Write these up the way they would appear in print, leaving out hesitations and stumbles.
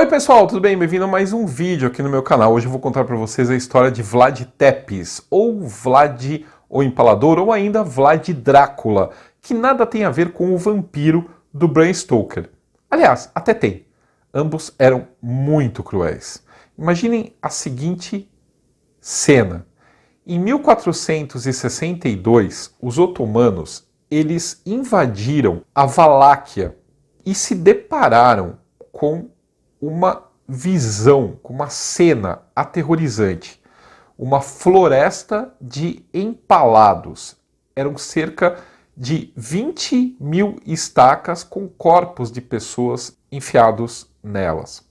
Oi pessoal, tudo bem? Bem-vindo a mais um vídeo aqui no meu canal. Hoje eu vou contar para vocês a história de Vlad Tepes, ou Vlad o Empalador, ou ainda Vlad Drácula, que nada tem a ver com o vampiro do Bram Stoker. Aliás, até tem. Ambos eram muito cruéis. Imaginem a seguinte cena. Em 1462, os otomanos, eles invadiram a Valáquia e se depararam com uma visão, com uma cena aterrorizante. Uma floresta de empalados. Eram cerca de 20 mil estacas com corpos de pessoas enfiados nelas.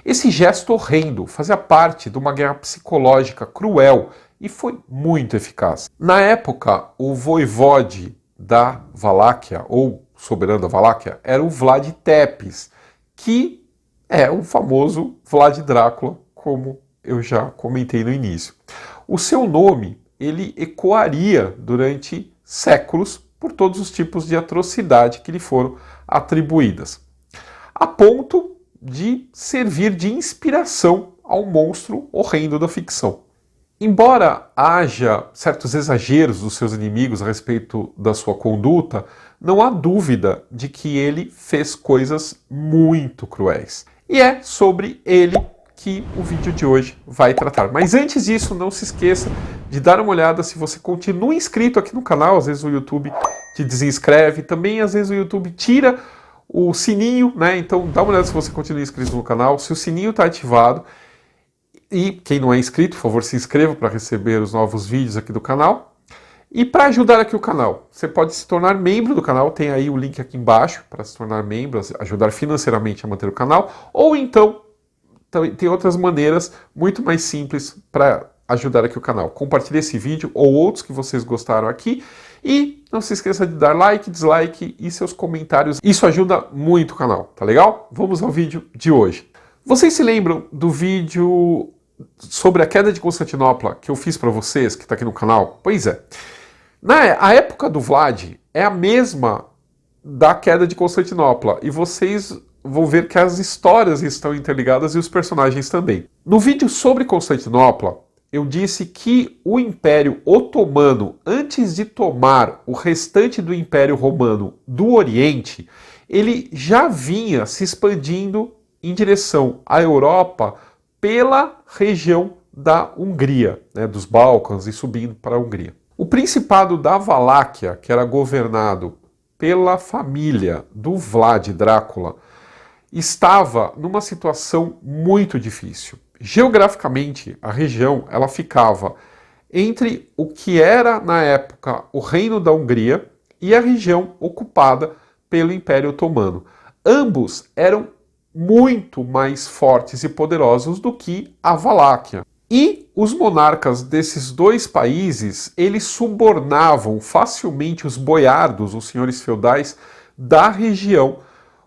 Esse gesto horrendo fazia parte de uma guerra psicológica cruel e foi muito eficaz. Na época, o voivode da Valáquia, ou soberano da Valáquia, era o Vlad Tepes, que é o famoso Vlad Drácula, como eu já comentei no início. O seu nome, ele ecoaria durante séculos por todos os tipos de atrocidade que lhe foram atribuídas, a ponto de servir de inspiração ao monstro horrendo da ficção. Embora haja certos exageros dos seus inimigos a respeito da sua conduta, não há dúvida de que ele fez coisas muito cruéis. E é sobre ele que o vídeo de hoje vai tratar. Mas antes disso, não se esqueça de dar uma olhada se você continua inscrito aqui no canal. Às vezes o YouTube te desinscreve, também às vezes o YouTube tira o sininho, né? Então dá uma olhada se você continua inscrito no canal, se o sininho está ativado. E quem não é inscrito, por favor, se inscreva para receber os novos vídeos aqui do canal. E para ajudar aqui o canal, você pode se tornar membro do canal, tem aí o link aqui embaixo para se tornar membro, ajudar financeiramente a manter o canal, ou então tem outras maneiras muito mais simples para ajudar aqui o canal. Compartilhe esse vídeo ou outros que vocês gostaram aqui e não se esqueça de dar like, dislike e seus comentários, isso ajuda muito o canal, tá legal? Vamos ao vídeo de hoje. Vocês se lembram do vídeo sobre a queda de Constantinopla que eu fiz para vocês, que está aqui no canal? Pois é. A época do Vlad é a mesma da queda de Constantinopla e vocês vão ver que as histórias estão interligadas e os personagens também. No vídeo sobre Constantinopla, eu disse que o Império Otomano, antes de tomar o restante do Império Romano do Oriente, ele já vinha se expandindo em direção à Europa pela região da Hungria, né, dos Balcãs e subindo para a Hungria. O Principado da Valáquia, que era governado pela família do Vlad Drácula, estava numa situação muito difícil. Geograficamente, a região ela ficava entre o que era, na época, o Reino da Hungria e a região ocupada pelo Império Otomano. Ambos eram muito mais fortes e poderosos do que a Valáquia. E os monarcas desses dois países, eles subornavam facilmente os boiardos, os senhores feudais da região,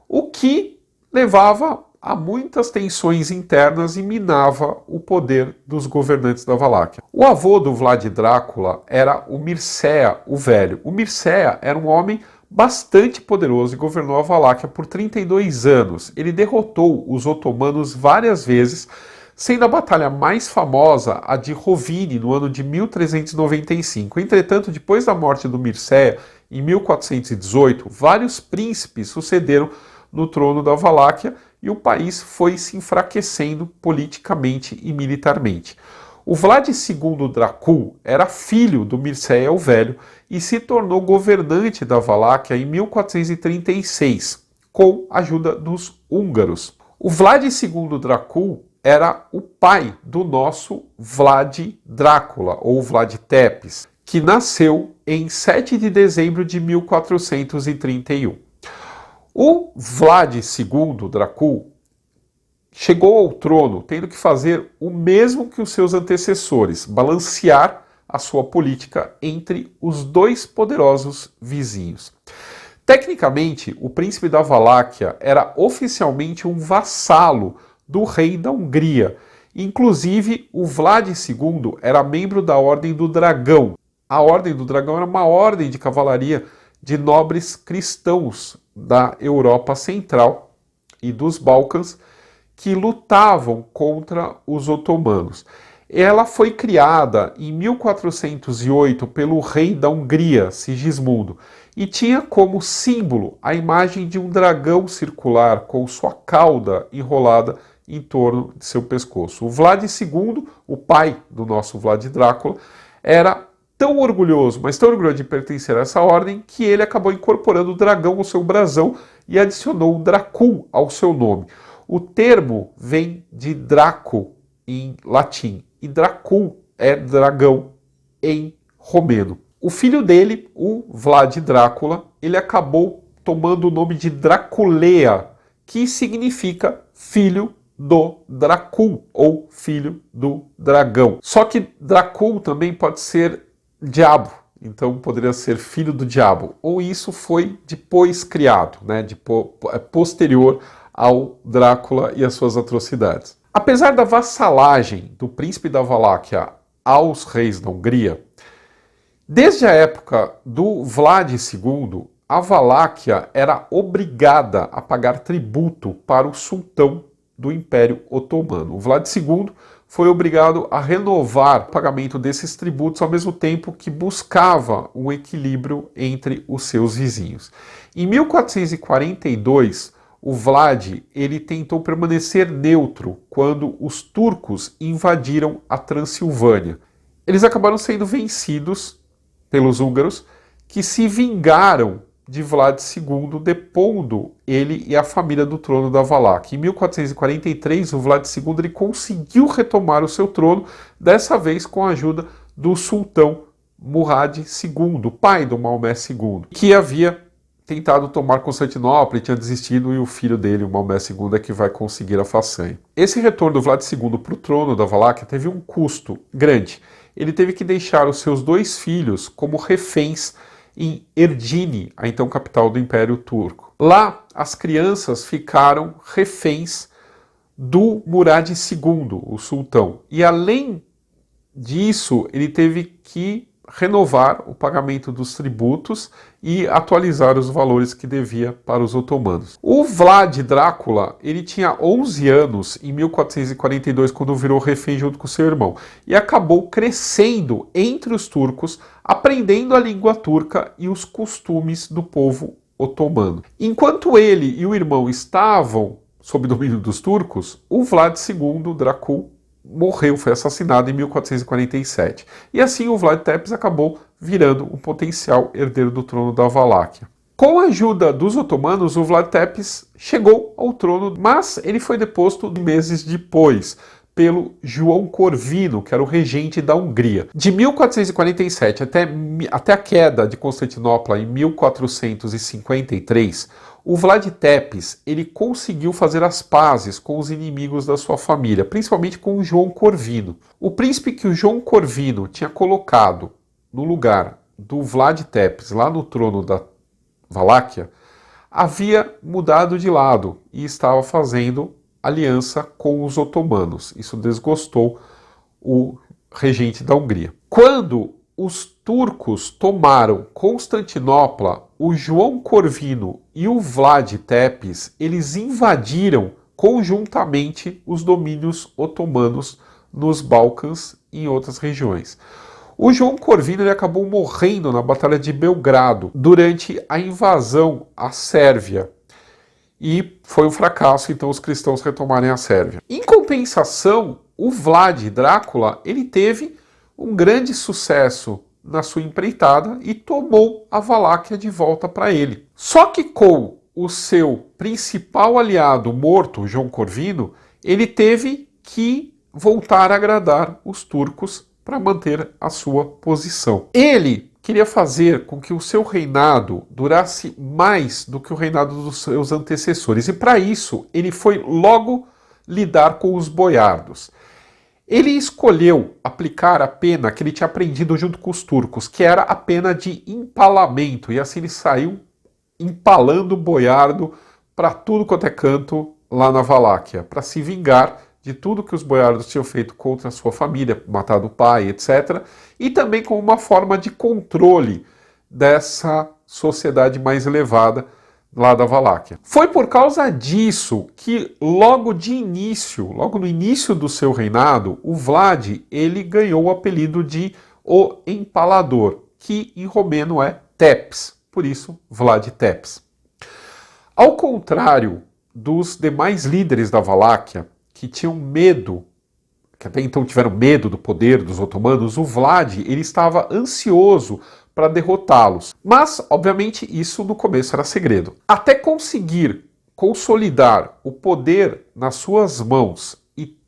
o que levava a muitas tensões internas e minava o poder dos governantes da Valáquia. O avô do Vlad Drácula era o Mircea o Velho. O Mircea era um homem bastante poderoso e governou a Valáquia por 32 anos. Ele derrotou os otomanos várias vezes, sendo a batalha mais famosa a de Rovine, no ano de 1395. Entretanto, depois da morte do Mircea, em 1418, vários príncipes sucederam no trono da Valáquia e o país foi se enfraquecendo politicamente e militarmente. O Vlad II Dracul era filho do Mircea o Velho e se tornou governante da Valáquia em 1436, com a ajuda dos húngaros. O Vlad II Dracul era o pai do nosso Vlad Drácula, ou Vlad Tepes, que nasceu em 7 de dezembro de 1431. O Vlad II Dracul chegou ao trono tendo que fazer o mesmo que os seus antecessores, balancear a sua política entre os dois poderosos vizinhos. Tecnicamente, o príncipe da Valáquia era oficialmente um vassalo do rei da Hungria. Inclusive, o Vlad II era membro da Ordem do Dragão. A Ordem do Dragão era uma ordem de cavalaria de nobres cristãos da Europa Central e dos Balcãs, que lutavam contra os otomanos. Ela foi criada em 1408 pelo rei da Hungria, Sigismundo, e tinha como símbolo a imagem de um dragão circular com sua cauda enrolada em torno de seu pescoço. O Vlad II, o pai do nosso Vlad Drácula, era tão orgulhoso, mas tão orgulhoso de pertencer a essa ordem, que ele acabou incorporando o dragão ao seu brasão e adicionou o Dracul ao seu nome. O termo vem de Draco em latim, e Dracul é dragão em romeno. O filho dele, o Vlad Drácula, ele acabou tomando o nome de Draculea, que significa filho do Dracul, ou filho do dragão. Só que Dracul também pode ser diabo, então poderia ser filho do diabo, ou isso foi depois criado, né, posterior ao Drácula e as suas atrocidades. Apesar da vassalagem do príncipe da Valáquia aos reis da Hungria, desde a época do Vlad II, a Valáquia era obrigada a pagar tributo para o sultão do Império Otomano. O Vlad II foi obrigado a renovar o pagamento desses tributos ao mesmo tempo que buscava um equilíbrio entre os seus vizinhos. Em 1442, o Vlad ele tentou permanecer neutro quando os turcos invadiram a Transilvânia. Eles acabaram sendo vencidos pelos húngaros, que se vingaram de Vlad II, depondo ele e a família do trono da Valáquia. Em 1443, o Vlad II ele conseguiu retomar o seu trono, dessa vez com a ajuda do sultão Murad II, pai do Maomé II, que havia tentado tomar Constantinopla e tinha desistido, e o filho dele, o Maomé II, é que vai conseguir a façanha. Esse retorno do Vlad II para o trono da Valáquia teve um custo grande. Ele teve que deixar os seus 2 filhos como reféns em Erdini, a então capital do Império Turco. Lá, as crianças ficaram reféns do Murad II, o sultão. E além disso, ele teve que renovar o pagamento dos tributos e atualizar os valores que devia para os otomanos. O Vlad Drácula, ele tinha 11 anos em 1442, quando virou refém junto com seu irmão, e acabou crescendo entre os turcos, aprendendo a língua turca e os costumes do povo otomano. Enquanto ele e o irmão estavam sob domínio dos turcos, o Vlad II, Dracul, morreu, foi assassinado em 1447. E assim o Vlad Tepes acabou virando um potencial herdeiro do trono da Valáquia. Com a ajuda dos otomanos, o Vlad Tepes chegou ao trono, mas ele foi deposto meses depois pelo João Corvino, que era o regente da Hungria. De 1447 até a queda de Constantinopla em 1453, o Vlad Tepes ele conseguiu fazer as pazes com os inimigos da sua família, principalmente com o João Corvino. O príncipe que o João Corvino tinha colocado no lugar do Vlad Tepes, lá no trono da Valáquia, havia mudado de lado e estava fazendo aliança com os otomanos. Isso desgostou o regente da Hungria. Quando os turcos tomaram Constantinopla, o João Corvino e o Vlad Tepes, eles invadiram conjuntamente os domínios otomanos nos Balcãs e em outras regiões. O João Corvino ele acabou morrendo na Batalha de Belgrado durante a invasão à Sérvia. E foi um fracasso, então, os cristãos retomarem a Sérvia. Em compensação, o Vlad Drácula ele teve um grande sucesso na sua empreitada e tomou a Valáquia de volta para ele. Só que com o seu principal aliado morto, João Corvino, ele teve que voltar a agradar os turcos para manter a sua posição. Ele queria fazer com que o seu reinado durasse mais do que o reinado dos seus antecessores. E para isso, ele foi logo lidar com os boiardos. Ele escolheu aplicar a pena que ele tinha aprendido junto com os turcos, que era a pena de empalamento. E assim ele saiu empalando o boiardo para tudo quanto é canto lá na Valáquia, para se vingar de tudo que os boiardos tinham feito contra a sua família, matado o pai, etc. E também como uma forma de controle dessa sociedade mais elevada lá da Valáquia. Foi por causa disso que logo no início do seu reinado, o Vlad ele ganhou o apelido de o Empalador, que em romeno é Tepes, por isso Vlad Tepes. Ao contrário dos demais líderes da Valáquia, que tinham medo, que até então tiveram medo do poder dos otomanos, o Vlad ele estava ansioso para derrotá-los. Mas, obviamente, isso no começo era segredo. Até conseguir consolidar o poder nas suas mãos e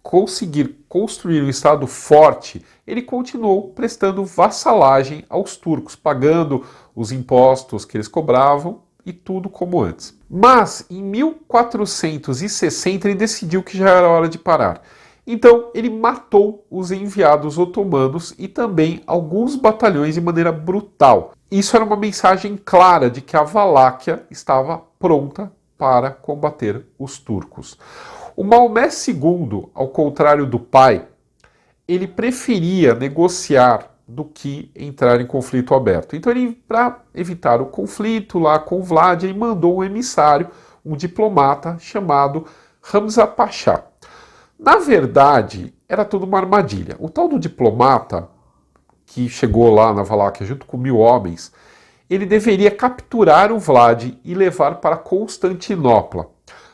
conseguir construir um estado forte, ele continuou prestando vassalagem aos turcos, pagando os impostos que eles cobravam e tudo como antes. Mas, em 1460, ele decidiu que já era hora de parar. Então, ele matou os enviados otomanos e também alguns batalhões de maneira brutal. Isso era uma mensagem clara de que a Valáquia estava pronta para combater os turcos. O Maomé II, ao contrário do pai, ele preferia negociar do que entrar em conflito aberto. Então, para evitar o conflito lá com o Vlad, ele mandou um emissário, um diplomata chamado Hamza Pasha. Na verdade, era tudo uma armadilha. O tal do diplomata, que chegou lá na Valáquia junto com 1000 homens, ele deveria capturar o Vlad e levar para Constantinopla.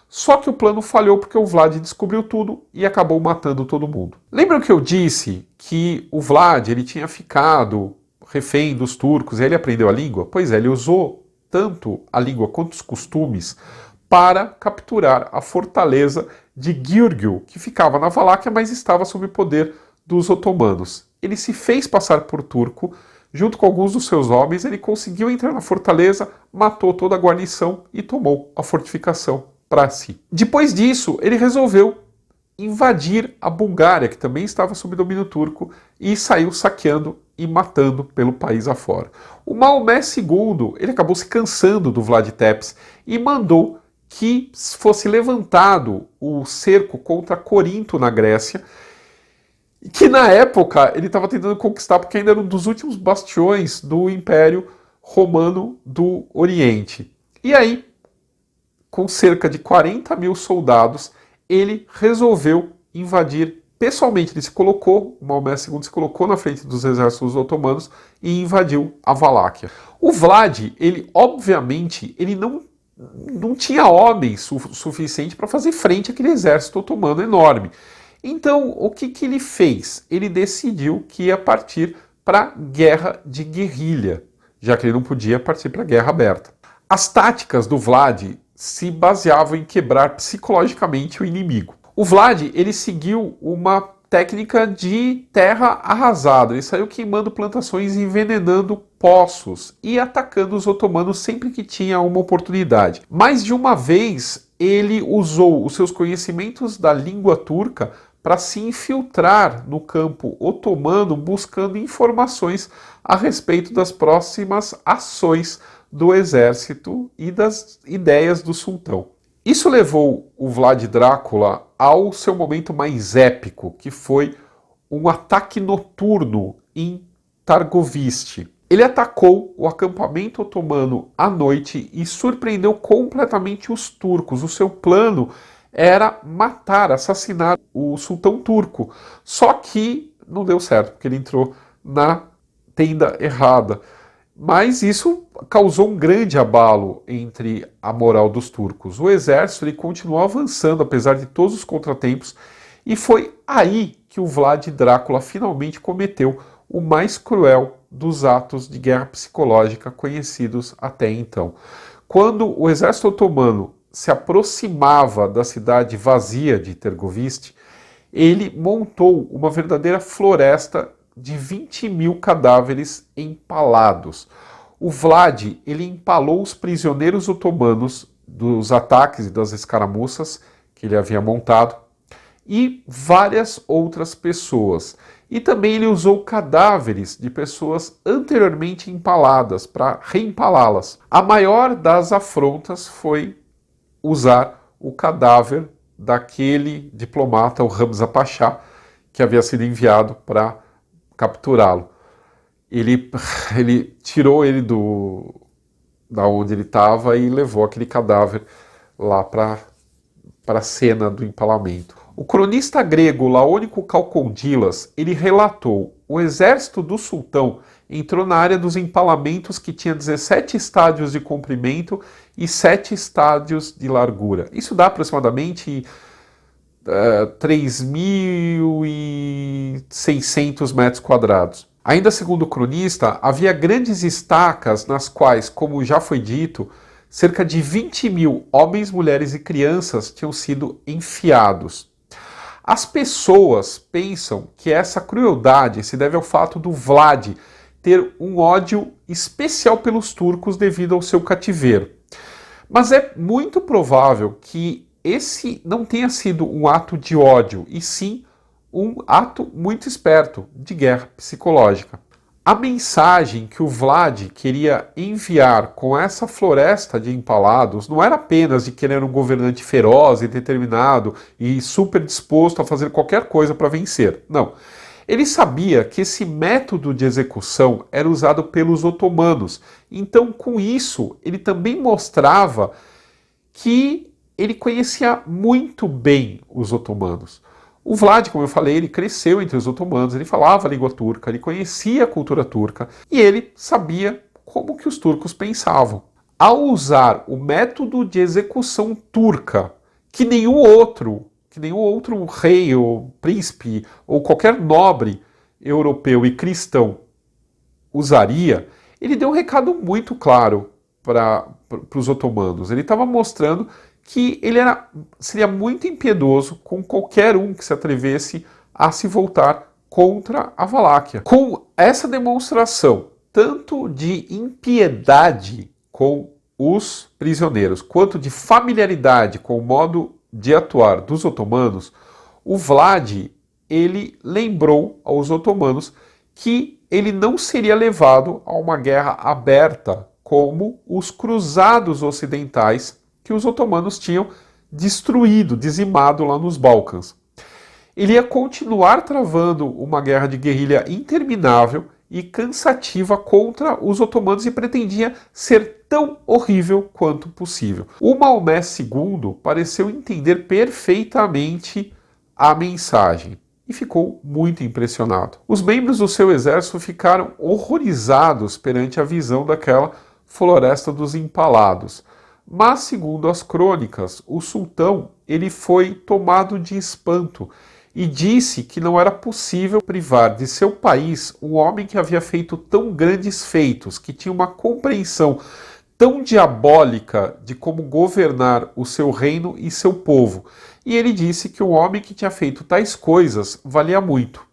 Só que o plano falhou porque o Vlad descobriu tudo e acabou matando todo mundo. Lembram que eu disse que o Vlad ele tinha ficado refém dos turcos e ele aprendeu a língua? Pois é, ele usou tanto a língua quanto os costumes para capturar a fortaleza de Giurgiu, que ficava na Valáquia, mas estava sob o poder dos otomanos. Ele se fez passar por turco, junto com alguns dos seus homens, ele conseguiu entrar na fortaleza, matou toda a guarnição e tomou a fortificação para si. Depois disso, ele resolveu invadir a Bulgária, que também estava sob domínio turco, e saiu saqueando e matando pelo país afora. O Maomé II, ele acabou se cansando do Vlad Tepes e mandou que fosse levantado o cerco contra Corinto na Grécia, que na época ele estava tentando conquistar porque ainda era um dos últimos bastiões do Império Romano do Oriente. E aí, com cerca de 40.000 soldados, ele resolveu invadir pessoalmente. Ele se colocou, o Maomé II se colocou na frente dos exércitos otomanos e invadiu a Valáquia. O Vlad, ele obviamente, ele não tinha homens suficiente para fazer frente àquele exército otomano enorme. Então, o que ele fez? Ele decidiu que ia partir para a guerra de guerrilha, já que ele não podia partir para a guerra aberta. As táticas do Vlad se baseavam em quebrar psicologicamente o inimigo. O Vlad, ele seguiu uma técnica de terra arrasada. Ele saiu queimando plantações e envenenando poços e atacando os otomanos sempre que tinha uma oportunidade. Mais de uma vez, ele usou os seus conhecimentos da língua turca para se infiltrar no campo otomano, buscando informações a respeito das próximas ações do exército e das ideias do sultão. Isso levou o Vlad Drácula ao seu momento mais épico, que foi um ataque noturno em Targoviste. Ele atacou o acampamento otomano à noite e surpreendeu completamente os turcos. O seu plano era matar, assassinar o sultão turco. Só que não deu certo, porque ele entrou na tenda errada. Mas isso causou um grande abalo entre a moral dos turcos. O exército ele continuou avançando, apesar de todos os contratempos, e foi aí que o Vlad Drácula finalmente cometeu o mais cruel dos atos de guerra psicológica conhecidos até então. Quando o exército otomano se aproximava da cidade vazia de Tergoviste, ele montou uma verdadeira floresta de 20.000 cadáveres empalados. O Vlad, ele empalou os prisioneiros otomanos dos ataques e das escaramuças que ele havia montado e várias outras pessoas. E também ele usou cadáveres de pessoas anteriormente empaladas para reempalá-las. A maior das afrontas foi usar o cadáver daquele diplomata, o Hamza Pasha, que havia sido enviado para capturá-lo. Ele tirou ele da onde ele estava e levou aquele cadáver lá para a cena do empalamento. O cronista grego Laônico Calcondilas, ele relatou: o exército do sultão entrou na área dos empalamentos, que tinha 17 estádios de comprimento e 7 estádios de largura. Isso dá aproximadamente 3.600 metros quadrados. Ainda segundo o cronista, havia grandes estacas nas quais, como já foi dito, cerca de 20.000 homens, mulheres e crianças tinham sido enfiados. As pessoas pensam que essa crueldade se deve ao fato do Vlad ter um ódio especial pelos turcos devido ao seu cativeiro. Mas é muito provável que esse não tenha sido um ato de ódio, e sim um ato muito esperto de guerra psicológica. A mensagem que o Vlad queria enviar com essa floresta de empalados não era apenas de querer um governante feroz e determinado e super disposto a fazer qualquer coisa para vencer. Não. Ele sabia que esse método de execução era usado pelos otomanos. Então, com isso, ele também mostrava que ele conhecia muito bem os otomanos. O Vlad, como eu falei, ele cresceu entre os otomanos, ele falava a língua turca, ele conhecia a cultura turca e ele sabia como que os turcos pensavam. Ao usar o método de execução turca, que nenhum outro rei ou príncipe ou qualquer nobre europeu e cristão usaria, ele deu um recado muito claro para os otomanos. Ele estava mostrando que ele seria muito impiedoso com qualquer um que se atrevesse a se voltar contra a Valáquia. Com essa demonstração, tanto de impiedade com os prisioneiros, quanto de familiaridade com o modo de atuar dos otomanos, o Vlad, ele lembrou aos otomanos que ele não seria levado a uma guerra aberta como os cruzados ocidentais que os otomanos tinham destruído, dizimado lá nos Balcãs. Ele ia continuar travando uma guerra de guerrilha interminável e cansativa contra os otomanos e pretendia ser tão horrível quanto possível. O Maomé II pareceu entender perfeitamente a mensagem e ficou muito impressionado. Os membros do seu exército ficaram horrorizados perante a visão daquela floresta dos empalados. Mas, segundo as crônicas, o sultão ele foi tomado de espanto e disse que não era possível privar de seu país um homem que havia feito tão grandes feitos, que tinha uma compreensão tão diabólica de como governar o seu reino e seu povo. E ele disse que um homem que tinha feito tais coisas valia muito.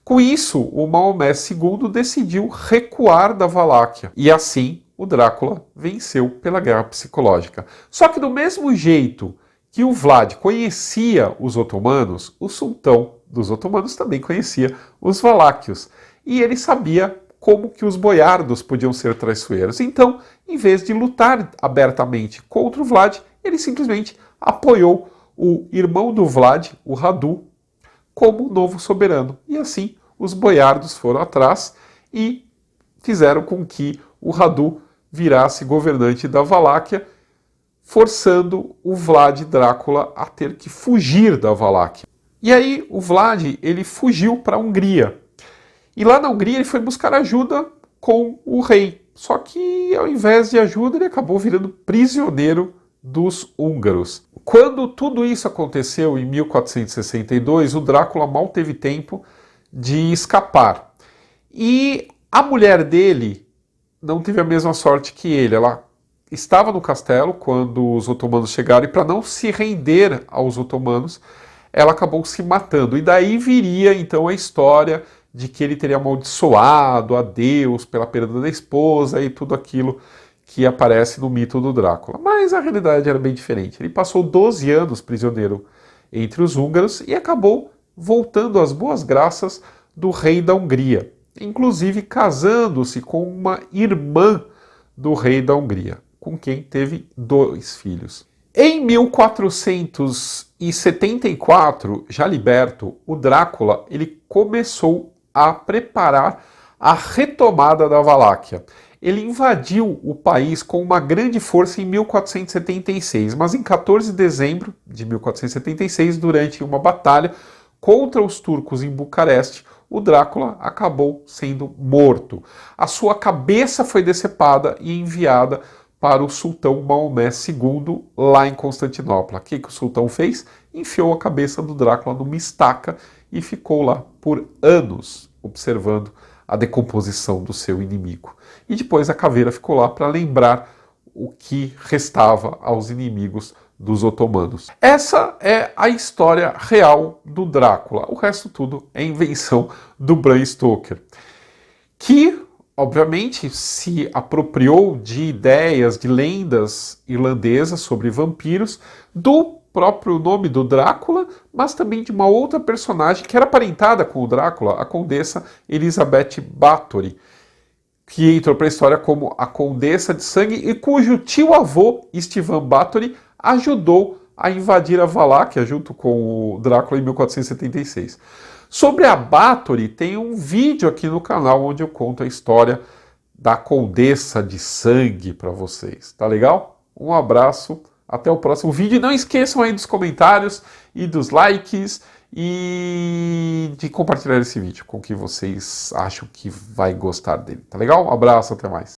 Com isso, o Maomé II decidiu recuar da Valáquia e assim o Drácula venceu pela guerra psicológica. Só que do mesmo jeito que o Vlad conhecia os otomanos, o sultão dos otomanos também conhecia os valáquios. E ele sabia como que os boiardos podiam ser traiçoeiros. Então, em vez de lutar abertamente contra o Vlad, ele simplesmente apoiou o irmão do Vlad, o Radu, como novo soberano. E assim, os boiardos foram atrás e fizeram com que o Radu virasse governante da Valáquia, forçando o Vlad Drácula a ter que fugir da Valáquia. E aí o Vlad ele fugiu para a Hungria. E lá na Hungria ele foi buscar ajuda com o rei. Só que ao invés de ajuda ele acabou virando prisioneiro dos húngaros. Quando tudo isso aconteceu em 1462, o Drácula mal teve tempo de escapar. E a mulher dele não teve a mesma sorte que ele. Ela estava no castelo quando os otomanos chegaram e para não se render aos otomanos, ela acabou se matando. E daí viria então a história de que ele teria amaldiçoado a Deus pela perda da esposa e tudo aquilo que aparece no mito do Drácula. Mas a realidade era bem diferente. Ele passou 12 anos prisioneiro entre os húngaros e acabou voltando às boas graças do rei da Hungria, inclusive casando-se com uma irmã do rei da Hungria, com quem teve 2 filhos. Em 1474, já liberto, o Drácula ele começou a preparar a retomada da Valáquia. Ele invadiu o país com uma grande força em 1476, mas em 14 de dezembro de 1476, durante uma batalha contra os turcos em Bucareste, o Drácula acabou sendo morto. A sua cabeça foi decepada e enviada para o sultão Maomé II, lá em Constantinopla. O que o sultão fez? Enfiou a cabeça do Drácula numa estaca e ficou lá por anos, observando a decomposição do seu inimigo. E depois a caveira ficou lá para lembrar o que restava aos inimigos dos otomanos. Essa é a história real do Drácula. O resto tudo é invenção do Bram Stoker, que, obviamente, se apropriou de ideias, de lendas irlandesas sobre vampiros, do próprio nome do Drácula, mas também de uma outra personagem que era parentada com o Drácula, a condessa Elizabeth Bathory, que entrou para a história como a Condessa de Sangue e cujo tio-avô, Stephen Bathory, ajudou a invadir a Valáquia junto com o Drácula em 1476. Sobre a Bathory, tem um vídeo aqui no canal onde eu conto a história da Condessa de Sangue para vocês. Tá legal? Um abraço, até o próximo vídeo. E não esqueçam aí dos comentários e dos likes e de compartilhar esse vídeo com quem vocês acham que vai gostar dele. Tá legal? Um abraço, até mais.